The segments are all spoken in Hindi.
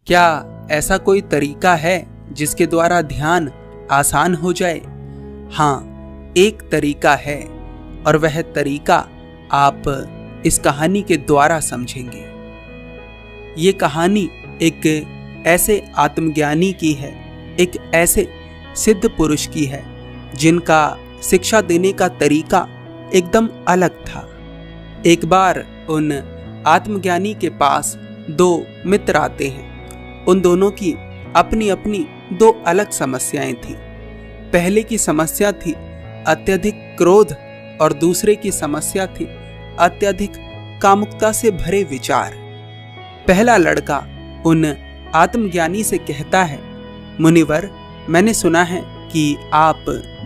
क्या ऐसा कोई तरीका है जिसके द्वारा ध्यान आसान हो जाए? हाँ, एक तरीका है और वह तरीका आप इस कहानी के द्वारा समझेंगे। ये कहानी एक ऐसे आत्मज्ञानी की है, एक ऐसे सिद्ध पुरुष की है जिनका शिक्षा देने का तरीका एकदम अलग था। एक बार उन आत्मज्ञानी के पास दो मित्र आते हैं। उन दोनों की अपनी अपनी दो अलग समस्याएं थी। पहले की समस्या थी अत्यधिक क्रोध और दूसरे की समस्या थी अत्यधिक कामुकता से भरे विचार। पहला लड़का उन आत्मज्ञानी से कहता है, मुनिवर, मैंने सुना है कि आप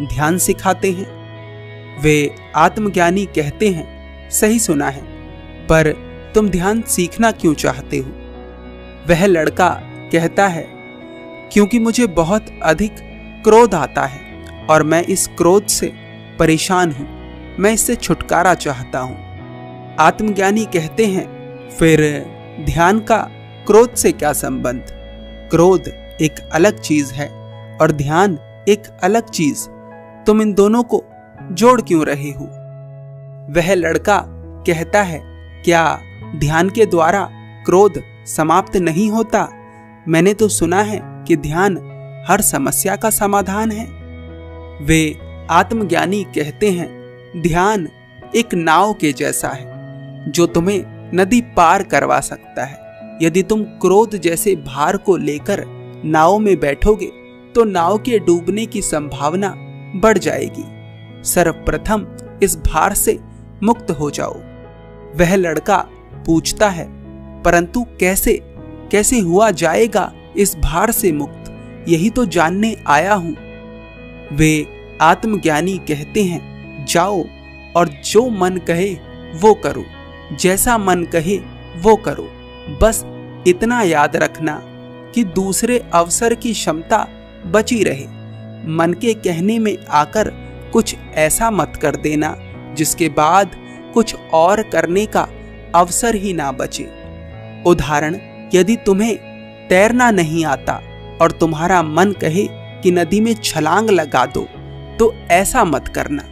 ध्यान सिखाते हैं। वे आत्मज्ञानी कहते हैं, सही सुना है, पर तुम ध्यान सीखना क्यों चाहते हो? वह लड़का कहता है, क्योंकि मुझे बहुत अधिक क्रोध आता है और मैं इस क्रोध से परेशान हूं, मैं इससे छुटकारा चाहता हूं। आत्मज्ञानी कहते हैं, फिर ध्यान का क्रोध से क्या संबंध? क्रोध एक अलग चीज है और ध्यान एक अलग चीज, तुम इन दोनों को जोड़ क्यों रहे हो? वह लड़का कहता है, क्या ध्यान के द्वारा क्रोध समाप्त नहीं होता? मैंने तो सुना है कि ध्यान हर समस्या का समाधान है। वे आत्मज्ञानी कहते हैं, ध्यान एक नाव के जैसा है जो तुम्हें नदी पार करवा सकता है। यदि तुम क्रोध जैसे भार को लेकर नाव में बैठोगे तो नाव के डूबने की संभावना बढ़ जाएगी। सर्वप्रथम इस भार से मुक्त हो जाओ। वह लड़का पूछता है, परंतु कैसे हुआ जाएगा इस भार से मुक्त? यही तो जानने आया हूं। वे आत्मज्ञानी कहते हैं, जाओ और जो मन कहे वो करो, जैसा मन कहे वो करो। बस इतना याद रखना कि दूसरे अवसर की क्षमता बची रहे। मन के कहने में आकर कुछ ऐसा मत कर देना जिसके बाद कुछ और करने का अवसर ही ना बचे। उदाहरण, यदि तुम्हें तैरना नहीं आता और तुम्हारा मन कहे कि नदी में छलांग लगा दो तो ऐसा मत करना।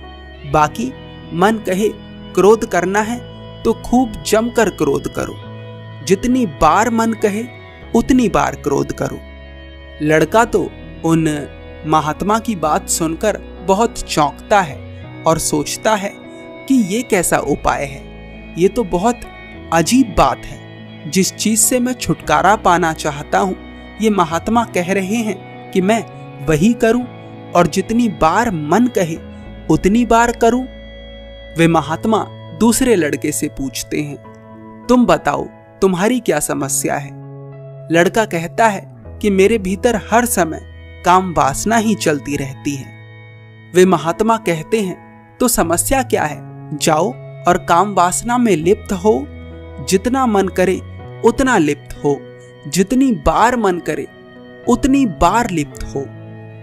बाकी मन कहे क्रोध करना है तो खूब जमकर क्रोध करो। जितनी बार मन कहे उतनी बार क्रोध करो। लड़का तो उन महात्मा की बात सुनकर बहुत चौंकता है और सोचता है कि ये कैसा उपाय है? ये तो बहुत अजीब बात है। जिस चीज से मैं छुटकारा पाना चाहता हूं, ये महात्मा कह रहे हैं कि मैं वही करूं और जितनी बार मन कहे उतनी बार करूं। वे महात्मा दूसरे लड़के से पूछते हैं, तुम बताओ, तुम्हारी क्या समस्या है? लड़का कहता है कि मेरे भीतर हर समय काम वासना ही चलती रहती है। वे महात्मा कहते हैं, तो समस्या क्या है? जाओ और काम वासना में लिप्त हो। जितना मन करे उतना लिप्त हो, जितनी बार मन करे उतनी बार लिप्त हो।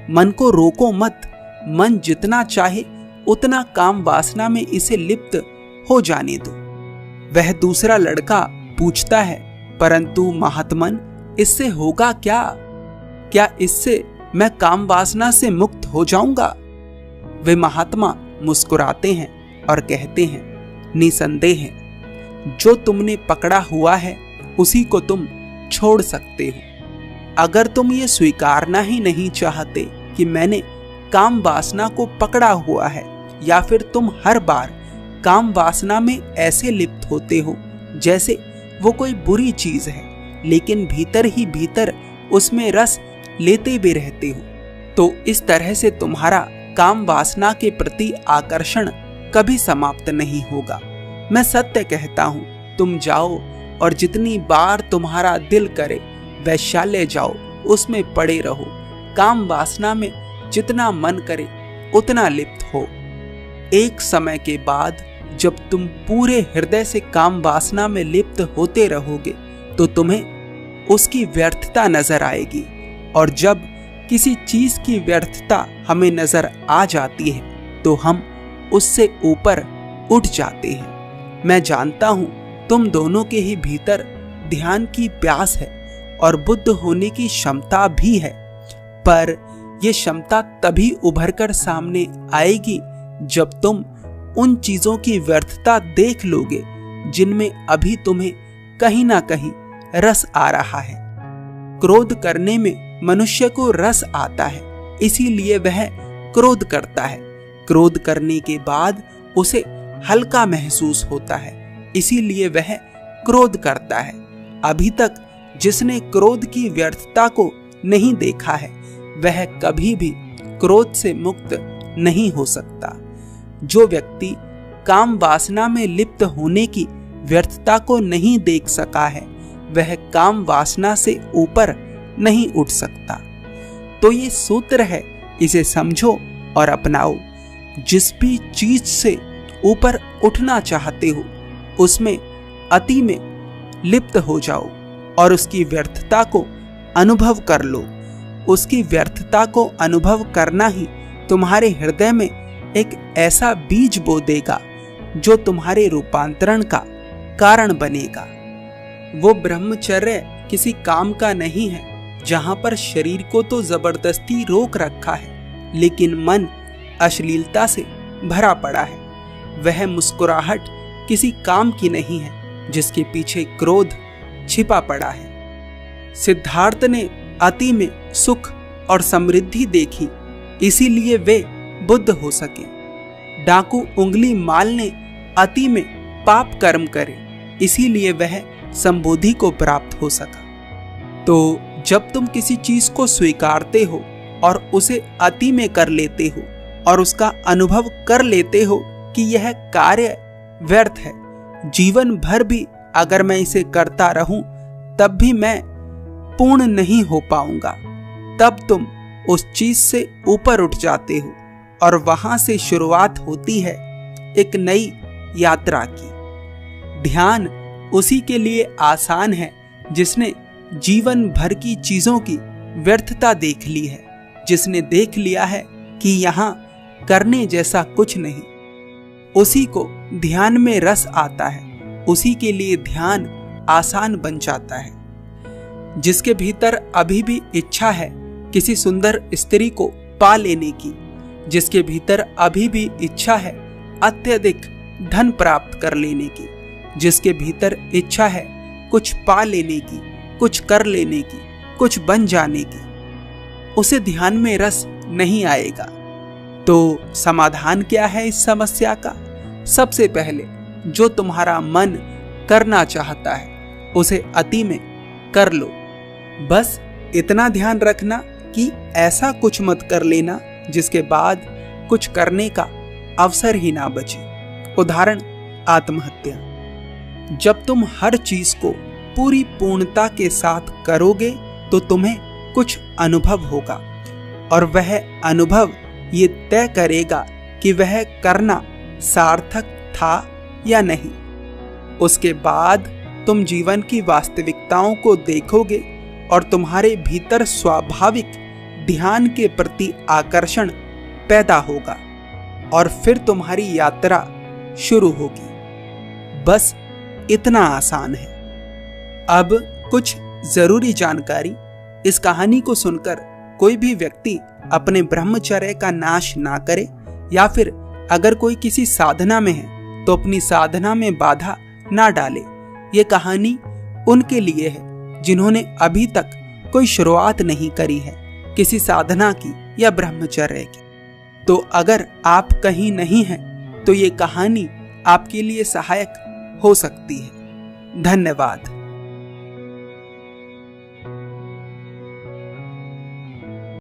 मन को रोको मत। मन जितना चाहे उतना काम वासना में इसे लिप्त हो जाने दो। वह दूसरा लड़का पूछता है, परंतु महात्मन, इससे होगा क्या? क्या इससे मैं काम वासना से मुक्त हो जाऊंगा? वे महात्मा मुस्कुराते हैं और कहते हैं, निसंदेह जो तुमने पकड़ा हुआ है उसी को तुम छोड़ सकते हो। अगर तुम ये स्वीकारना ही नहीं चाहते कि मैंने काम वासना को पकड़ा हुआ है, या फिर तुम हर बार काम वासना में ऐसे लिप्त होते हो जैसे वो कोई बुरी चीज है, लेकिन भीतर ही भीतर उसमें रस लेते भी रहते हो, तो इस तरह से तुम्हारा काम वासना के प्रति आकर्षण कभी समाप्त नहीं होगा। मैं सत्य कहता हूं, तुम जाओ और जितनी बार तुम्हारा दिल करे वैशाल्य जाओ, उसमें पड़े रहो। काम वासना में जितना मन करे उतना लिप्त हो। एक समय के बाद जब तुम पूरे हृदय से काम वासना में लिप्त होते रहोगे तो तुम्हें उसकी व्यर्थता नजर आएगी, और जब किसी चीज की व्यर्थता हमें नजर आ जाती है तो हम उससे ऊपर उठ जाते हैं। मैं जानता हूं तुम दोनों के ही भीतर ध्यान की प्यास है और बुद्ध होने की क्षमता भी है, पर यह क्षमता तभी उभर कर सामने आएगी जब तुम उन चीजों की व्यर्थता देख लोगे जिनमें अभी तुम्हें कहीं ना कहीं रस आ रहा है। क्रोध करने में मनुष्य को रस आता है, इसीलिए वह क्रोध करता है। क्रोध करने के बाद उसे हल्का महसूस होता है, इसीलिए वह क्रोध करता है। अभी तक जिसने क्रोध की व्यर्थता को नहीं देखा है, वह कभी भी क्रोध से मुक्त नहीं हो सकता। जो व्यक्ति काम वासना में लिप्त होने की व्यर्थता को नहीं देख सका है, वह काम वासना से ऊपर नहीं उठ सकता। तो ये सूत्र है, इसे समझो और अपनाओ। जिस भी चीज से ऊपर उठना चाहते हो, उसमें अति में लिप्त हो जाओ और उसकी व्यर्थता को अनुभव कर लो। उसकी व्यर्थता को अनुभव करना ही तुम्हारे हृदय में एक ऐसा बीज बो देगा जो तुम्हारे रूपांतरण का कारण बनेगा। वो ब्रह्मचर्य किसी काम का नहीं है जहां पर शरीर को तो जबरदस्ती रोक रखा है, लेकिन मन अश्लीलता से भरा पड़ा है। वह मुस्कुराहट किसी काम की नहीं है जिसके पीछे क्रोध छिपा पड़ा है। सिद्धार्थ ने अति में सुख और समृद्धि देखी, इसीलिए वे बुद्ध हो सके। डाकू उंगली मालने अति में पाप कर्म करे, इसीलिए वह संबोधि को प्राप्त हो सका। तो जब तुम किसी चीज को स्वीकारते हो और उसे अति में कर लेते हो और उसका अनुभव कर लेते हो कि यह कार्य व्यर्थ है, जीवन भर भी अगर मैं इसे करता रहूं तब भी मैं पूर्ण नहीं हो पाऊंगा, तब तुम उस चीज से ऊपर उठ जाते हो और वहां से शुरुआत होती है एक नई यात्रा की। ध्यान उसी के लिए आसान है जिसने जीवन भर की चीजों की व्यर्थता देख ली है, जिसने देख लिया है कि यहाँ करने जैसा कुछ नहीं। उसी को ध्यान में रस आता है, उसी के लिए ध्यान आसान बन जाता है। जिसके भीतर अभी भी इच्छा है किसी सुंदर स्त्री को पा लेने की, जिसके भीतर अभी भी इच्छा है अत्यधिक धन प्राप्त कर लेने की, जिसके भीतर इच्छा है कुछ पा लेने की, कुछ कर लेने की, कुछ बन जाने की, उसे ध्यान में रस नहीं आएगा। तो समाधान क्या है इस समस्या का? सबसे पहले जो तुम्हारा मन करना चाहता है उसे अति में कर लो। बस इतना ध्यान रखना कि ऐसा कुछ मत कर लेना जिसके बाद कुछ करने का अवसर ही ना बचे। उदाहरण, आत्महत्या। जब तुम हर चीज को पूरी पूर्णता के साथ करोगे तो तुम्हें कुछ अनुभव होगा और वह अनुभव ये तय करेगा कि वह करना सार्थक था या नहीं। उसके बाद तुम जीवन की वास्तविकताओं को देखोगे और तुम्हारे भीतर स्वाभाविक ध्यान के प्रति आकर्षण पैदा होगा और फिर तुम्हारी यात्रा शुरू होगी। बस इतना आसान है। अब कुछ जरूरी जानकारी। इस कहानी को सुनकर कोई भी व्यक्ति अपने ब्रह्मचर्य का नाश ना करे, या फिर अगर कोई किसी साधना में है तो अपनी साधना में बाधा ना डाले। ये कहानी उनके लिए है जिन्होंने अभी तक कोई शुरुआत नहीं करी है किसी साधना की या ब्रह्मचर्य की। तो अगर आप कहीं नहीं हैं तो ये कहानी आपके लिए सहायक हो सकती है। धन्यवाद।